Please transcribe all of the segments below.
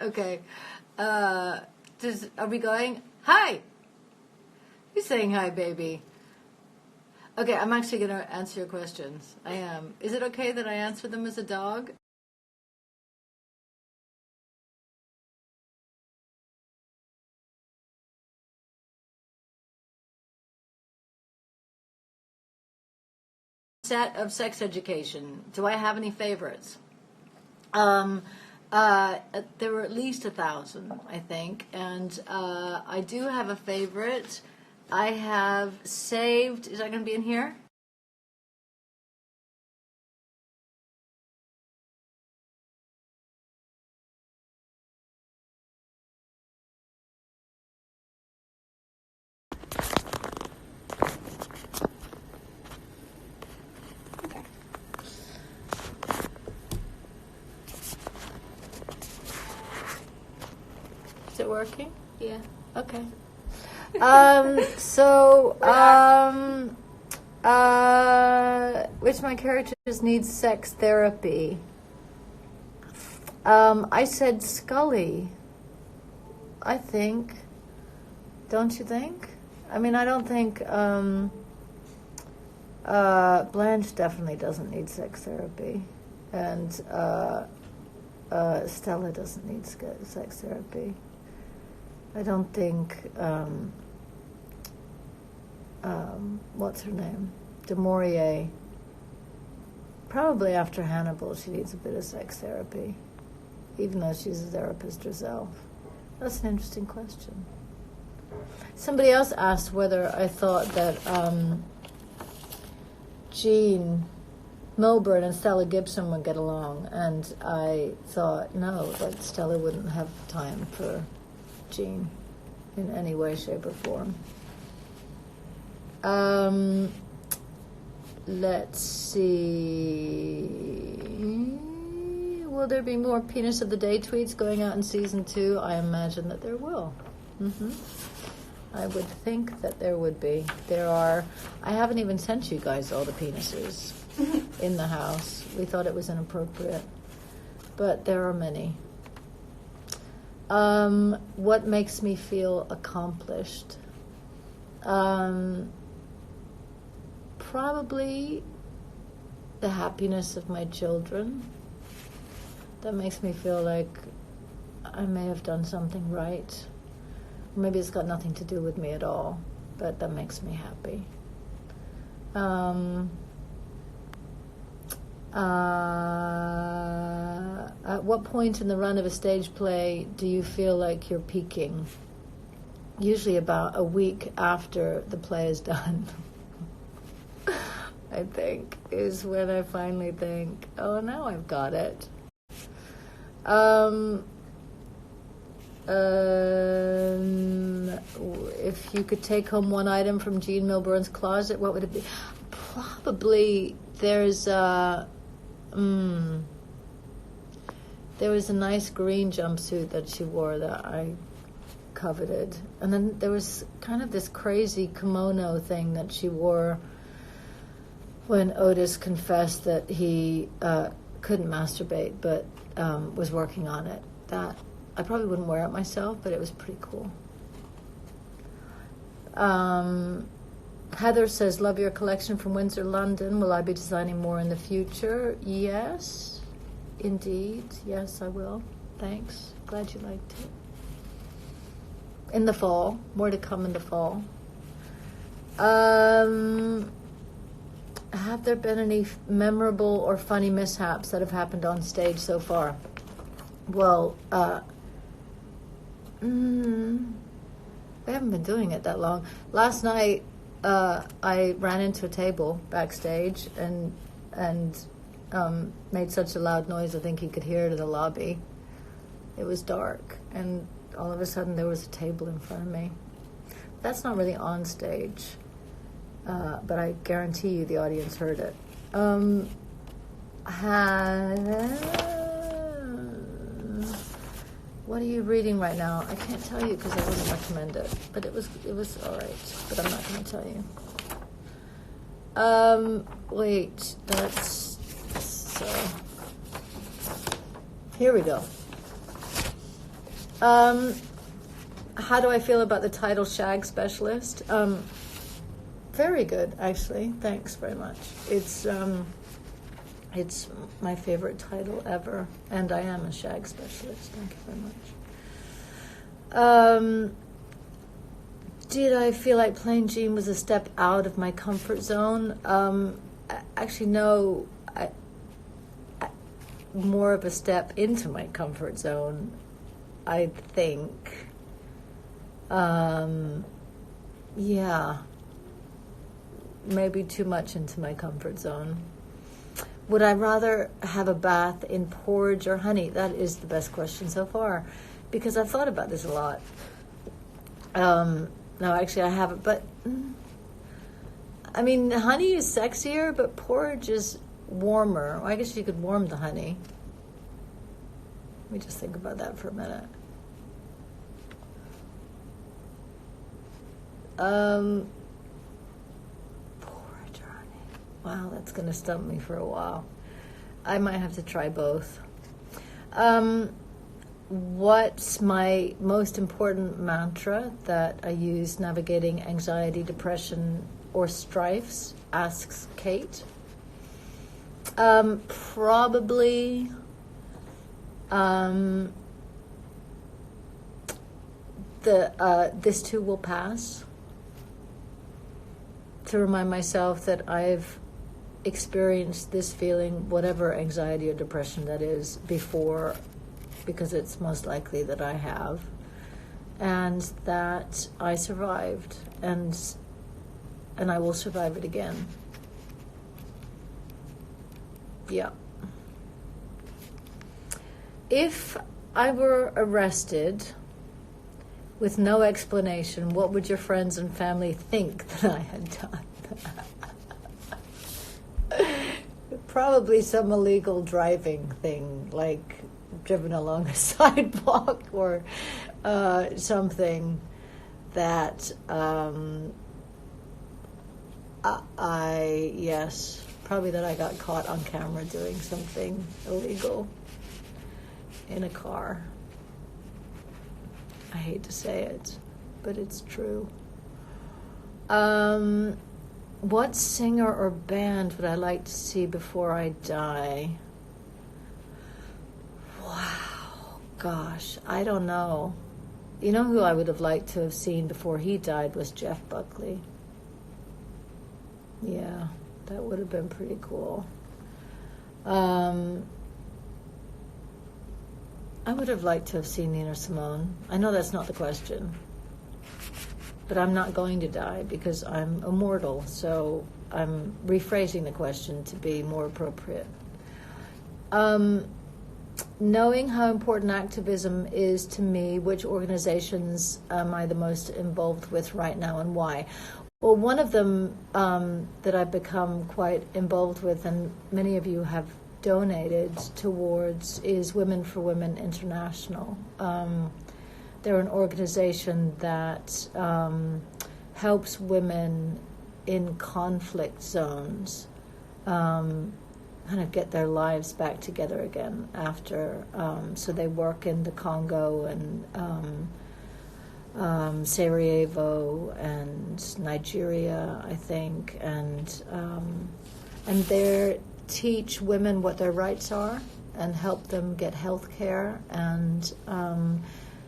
Okay. Are we going? Hi! Who's saying hi, baby? Okay, I'm actually going to answer your questions. I am. Is it okay that I answer them as a dog? Set of sex education. Do I have any favorites? There were at least 1,000, I think, and I do have a favorite. I have saved. Is that going to be in here? Is it working? Yeah. Okay. Which of my characters needs sex therapy? I said Scully. I think. Don't you think? I mean, I don't think Blanche definitely doesn't need sex therapy, and Stella doesn't need sex therapy. I don't think, what's her name? Du Maurier. Probably after Hannibal, she needs a bit of sex therapy, even though she's a therapist herself. That's an interesting question. Somebody else asked whether I thought that Jean Milburn and Stella Gibson would get along, and I thought, no, that Stella wouldn't have time for Jean in any way, shape, or form. Let's see. Will there be more Penis of the Day tweets going out in season 2? I imagine that there will. I would think that there would be. There are. I haven't even sent you guys all the penises in the house. We thought it was inappropriate. But there are many. What makes me feel accomplished? Probably the happiness of my children. That makes me feel like I may have done something right. Maybe it's got nothing to do with me at all, but that makes me happy. At what point in the run of a stage play do you feel like you're peaking? Usually about a week after the play is done. I think, is when I finally think, oh, now I've got it. If you could take home one item from Jean Milburn's closet, what would it be? Probably there was a nice green jumpsuit that she wore that I coveted. And then there was kind of this crazy kimono thing that she wore when Otis confessed that he couldn't masturbate, but was working on it. That I probably wouldn't wear it myself, but it was pretty cool. Heather says, love your collection from Windsor, London. Will I be designing more in the future? Yes, indeed. Yes, I will. Thanks. Glad you liked it. In the fall. More to come in the fall. Have there been any memorable or funny mishaps that have happened on stage so far? Well, we haven't been doing it that long. Last night, I ran into a table backstage and made such a loud noise I think you could hear it in the lobby. It was dark, and all of a sudden there was a table in front of me. That's not really on stage, but I guarantee you the audience heard it. What are you reading right now? I can't tell you because I wouldn't recommend it. But it was all right. But I'm not going to tell you. Wait. That's so. Here we go. How do I feel about the title Shag Specialist? Very good, actually. Thanks very much. It's my favorite title ever, and I am a shag specialist. Thank you very much. Did I feel like playing Jean was a step out of my comfort zone? Actually, no. More of a step into my comfort zone, I think. Yeah. Maybe too much into my comfort zone. Would I rather have a bath in porridge or honey? That is the best question so far, because I've thought about this a lot. No, actually I haven't, but I mean, honey is sexier, but porridge is warmer. Well, I guess you could warm the honey. Let me just think about that for a minute. Porridge or honey. Wow, that's going to stump me for a while. I might have to try both. What's my most important mantra that I use navigating anxiety, depression, or strifes? Asks Kate. Probably this too will pass. To remind myself that I've experienced this feeling, whatever anxiety or depression that is, before, because it's most likely that I have, and that I survived, and I will survive it again. Yeah. If I were arrested with no explanation, what would your friends and family think that I had done? Probably some illegal driving thing, like driven along a sidewalk or something that probably that I got caught on camera doing something illegal in a car. I hate to say it, but it's true. What singer or band would I like to see before I die? Wow, gosh, I don't know. You know who I would have liked to have seen before he died was Jeff Buckley. Yeah, that would have been pretty cool. I would have liked to have seen Nina Simone. I know that's not the question, but I'm not going to die because I'm immortal, so I'm rephrasing the question to be more appropriate. Knowing how important activism is to me, which organizations am I the most involved with right now and why? Well, one of them that I've become quite involved with, and many of you have donated towards, is Women for Women International. They're an organization that helps women in conflict zones kind of get their lives back together again after. So they work in the Congo and Sarajevo and Nigeria, I think, and they teach women what their rights are and help them get health care and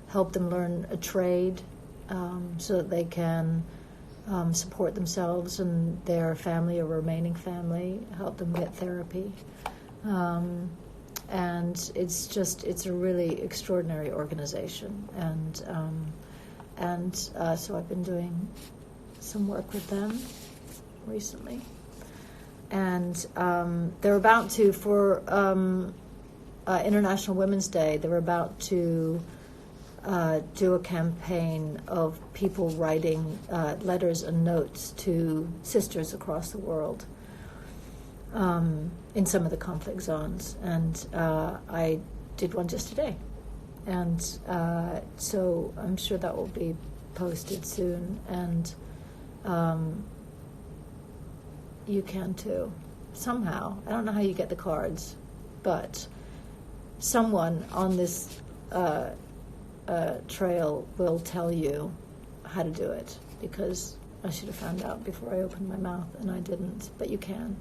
help them learn a trade so that they can support themselves and their family or remaining family, help them get therapy. And it's a really extraordinary organization. And so I've been doing some work with them recently. And they're about to, for International Women's Day, they're about to do a campaign of people writing letters and notes to sisters across the world in some of the conflict zones. And I did one just today. And so I'm sure that will be posted soon. And you can too, somehow. I don't know how you get the cards, but someone on this trail will tell you how to do it, because I should have found out before I opened my mouth, and I didn't, but you can.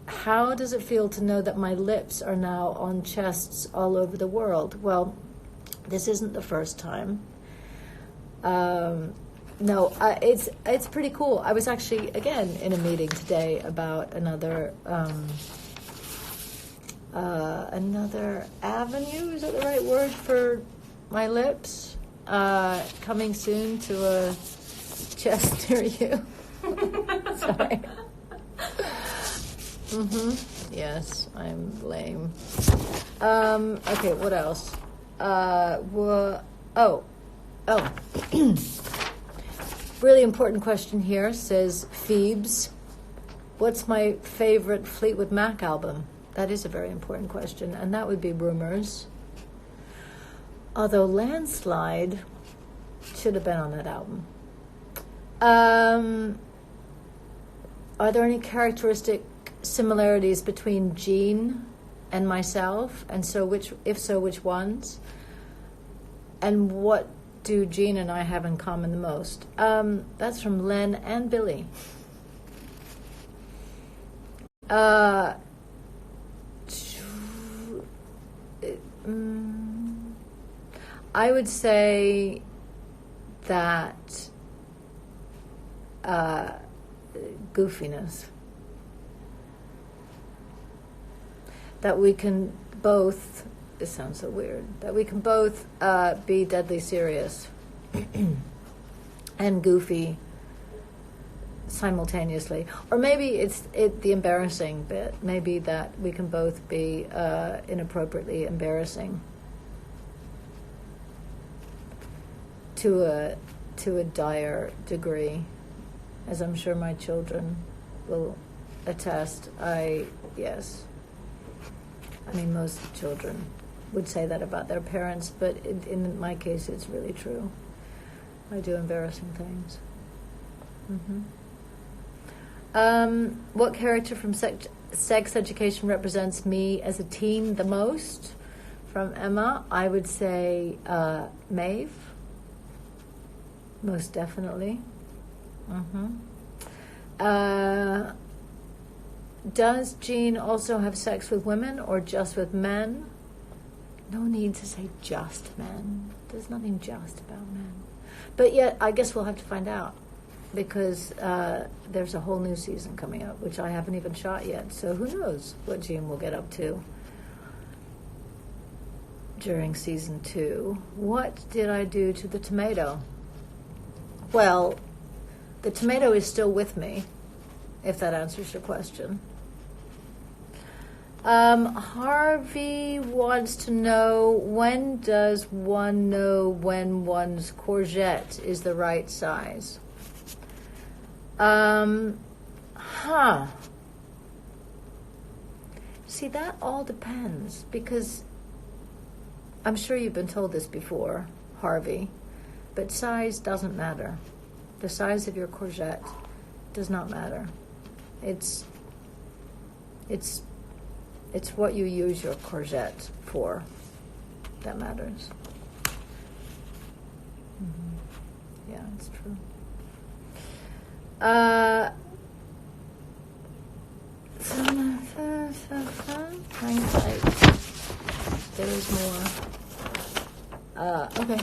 How does it feel to know that my lips are now on chests all over the world? Well, this isn't the first time. No, it's pretty cool. I was actually, again, in a meeting today about another avenue, is that the right word for my lips? Coming soon to a chest near you. Sorry. Yes, I'm lame. Okay, what else? Really important question here, says Phoebes. What's my favorite Fleetwood Mac album? That is a very important question, and that would be Rumors. Although Landslide should have been on that album. Are there any characteristic similarities between Jean and myself? And so if so, which ones? And what do Jean and I have in common the most? That's from Len and Billy. I would say that goofiness. That we can both, this sounds so weird, that we can both be deadly serious and goofy simultaneously. Or maybe it's the embarrassing bit. Maybe that we can both be inappropriately embarrassing to a dire degree, as I'm sure my children will attest. Yes. I mean, most children would say that about their parents, but in my case, it's really true. I do embarrassing things. What character from Sex Education represents me as a teen the most? From Emma, I would say Maeve. Most definitely. Does Jean also have sex with women or just with men? No need to say just men. There's nothing just about men. But yet, I guess we'll have to find out, because there's a whole new season coming up, which I haven't even shot yet. So who knows what Jean will get up to during season 2. What did I do to the tomato? Well, the tomato is still with me, if that answers your question. Harvey wants to know, when does one know when one's courgette is the right size? See, that all depends, because I'm sure you've been told this before, Harvey, but size doesn't matter. The size of your courgette does not matter. It's what you use your courgette for that matters. Yeah, it's true. Hindsight. There is more. Okay.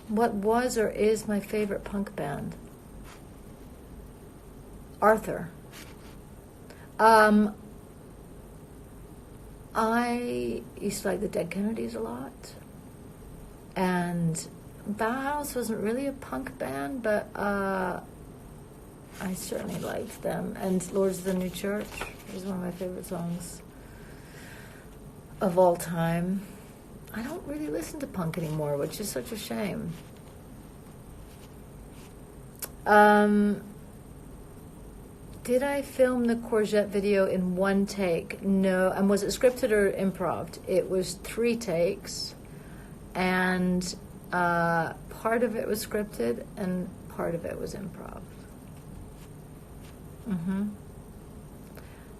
What was or is my favorite punk band? Arthur. I used to like the Dead Kennedys a lot, and Bauhaus wasn't really a punk band, but I certainly liked them. And Lords of the New Church is one of my favorite songs of all time. I don't really listen to punk anymore, which is such a shame. Did I film the courgette video in one take? No. And was it scripted or improv? It was 3 takes, and part of it was scripted and part of it was improv.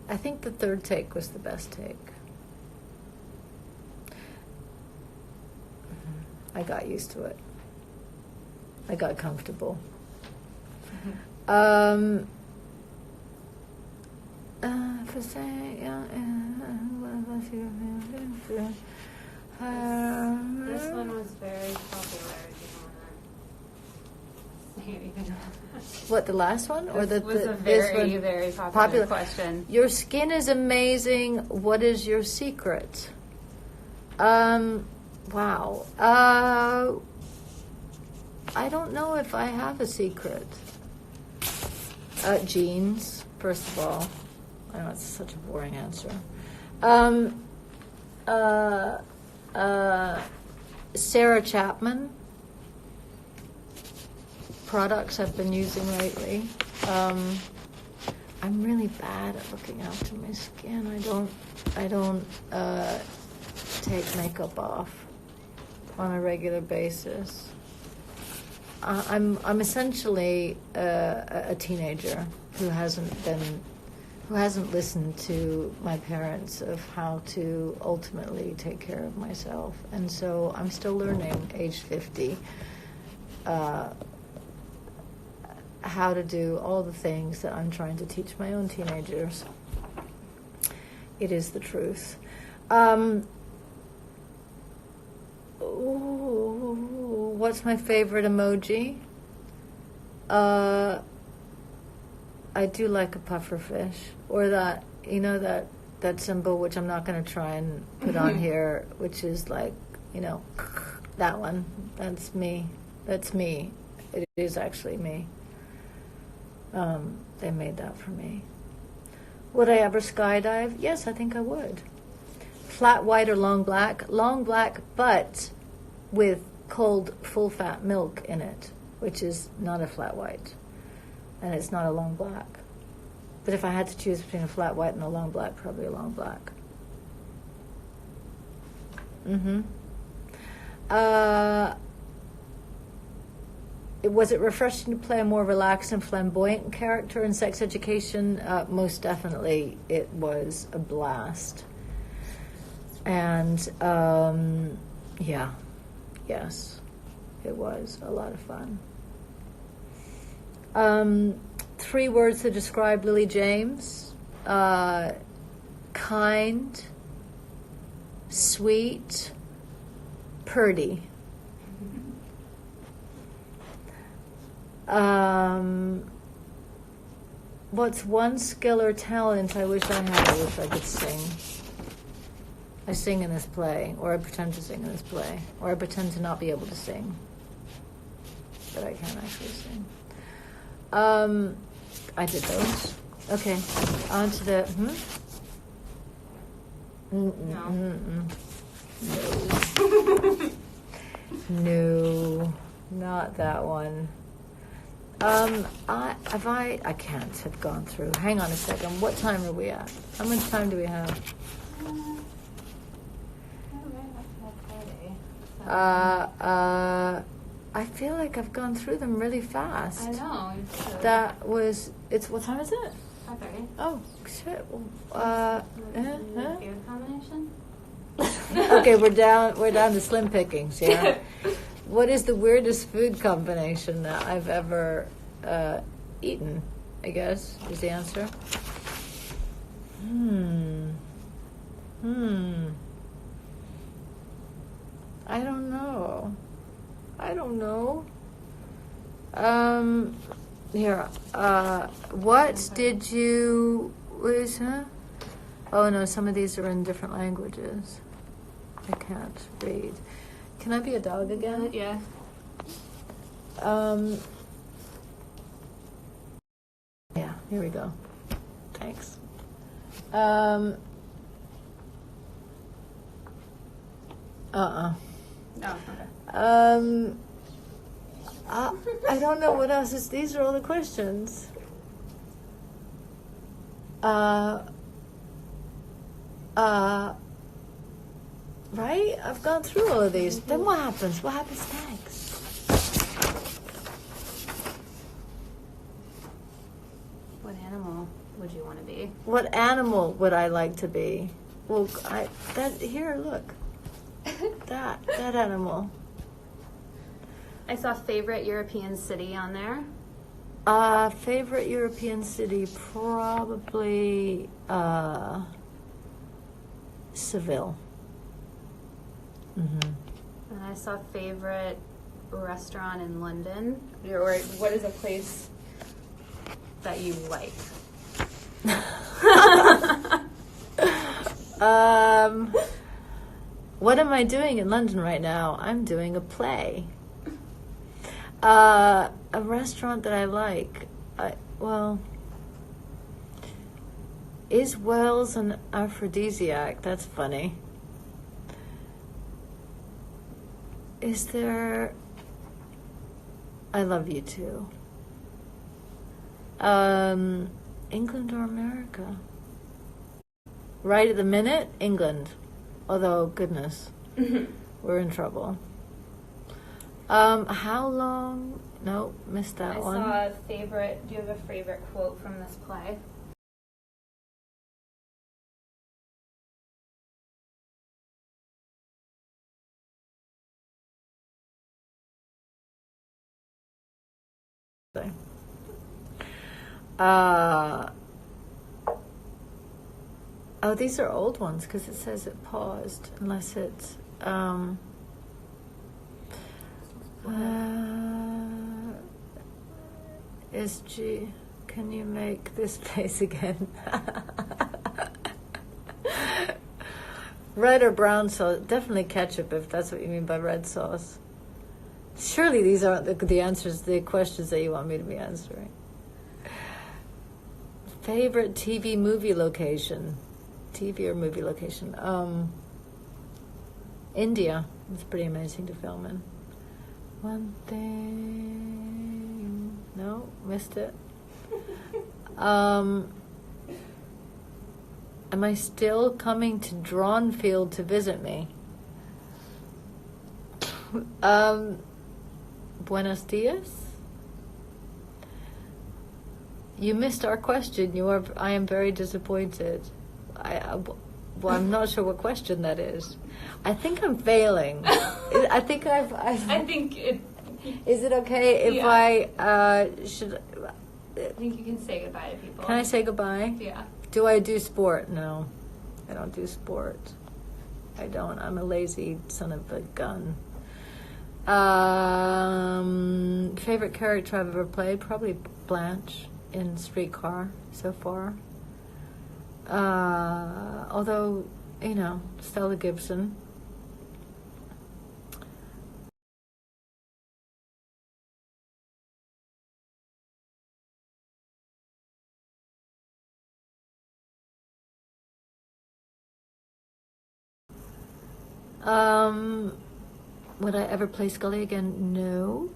I think the third take was the best take. I got used to it. I got comfortable. For saying, This one was very popular. Do you want to say anything? What, the last one? Or This was a very popular question. Your skin is amazing. What is your secret? Wow. I don't know if I have a secret. Jeans, first of all. I know it's such a boring answer. Sarah Chapman. Products I've been using lately. I'm really bad at looking after my skin. I don't take makeup off on a regular basis. I'm essentially a teenager who hasn't listened to my parents of how to ultimately take care of myself, and so I'm still learning, age 50, how to do all the things that I'm trying to teach my own teenagers. It is the truth. What's my favorite emoji? I do like a puffer fish, or that symbol, which I'm not going to try and put on here, which is like, that one. That's me. It is actually me. They made that for me. Would I ever skydive? Yes, I think I would. Flat white or long black? Long black, but with cold, full-fat milk in it, which is not a flat white. And it's not a long black. But if I had to choose between a flat white and a long black, probably a long black. Was it refreshing to play a more relaxed and flamboyant character in Sex Education? Most definitely, it was a blast. And, yes, it was a lot of fun. 3 words to describe Lily James. Kind, sweet, purdy. What's one skill or talent I wish I had? I wish I could sing. I sing in this play, or I pretend to sing in this play, or I pretend to not be able to sing, but I can't actually sing. I did those. Okay, on to the. No, not that one. I can't have gone through. Hang on a second. What time are we at? How much time do we have? I feel like I've gone through them really fast. I know. What time is it? 5:30. Oh, shit. Food combination? Okay, we're down to slim pickings, yeah. What is the weirdest food combination that I've ever eaten, I guess, is the answer. I don't know. Here. What did you... Oh, no, some of these are in different languages. I can't read. Can I be a dog again? Yeah. Yeah, here we go. Thanks. Oh, okay. I don't know what else is. These are all the questions. Right? I've gone through all of these. Then what happens? What happens next? What animal? would you want to be? What animal would I like to be? Well, here, look. that animal. I saw favorite European city on there. Favorite European city, probably Seville. Mm-hmm. And I saw favorite restaurant in London. Or what is a place that you like? What am I doing in London right now? I'm doing a play. A restaurant that I like. Is Wales an aphrodisiac? That's funny. Is there... I love you too. England or America? Right at the minute, England. Although, goodness, we're in trouble. How long? No, missed that one. I saw a favorite. Do you have a favorite quote from this play? These are old ones because it says it paused, unless it's can you make this face again? Red or brown sauce? Definitely ketchup, if that's what you mean by red sauce. Surely these aren't the answers, the questions that you want me to be answering. Favorite TV movie location? TV or movie location? India. It's pretty amazing to film in. One thing... No, missed it. Am I still coming to Drawnfield to visit me? Buenos dias? You missed our question. I am very disappointed. I'm not sure what question that is. I think I'm failing. I think I think it... Is it okay if I should... I think you can say goodbye to people. Can I say goodbye? Yeah. Do I do sport? No. I don't do sport. I don't. I'm a lazy son of a gun. Favorite character I've ever played? Probably Blanche in Streetcar so far. Although, Stella Gibson. Would I ever play Scully again? No.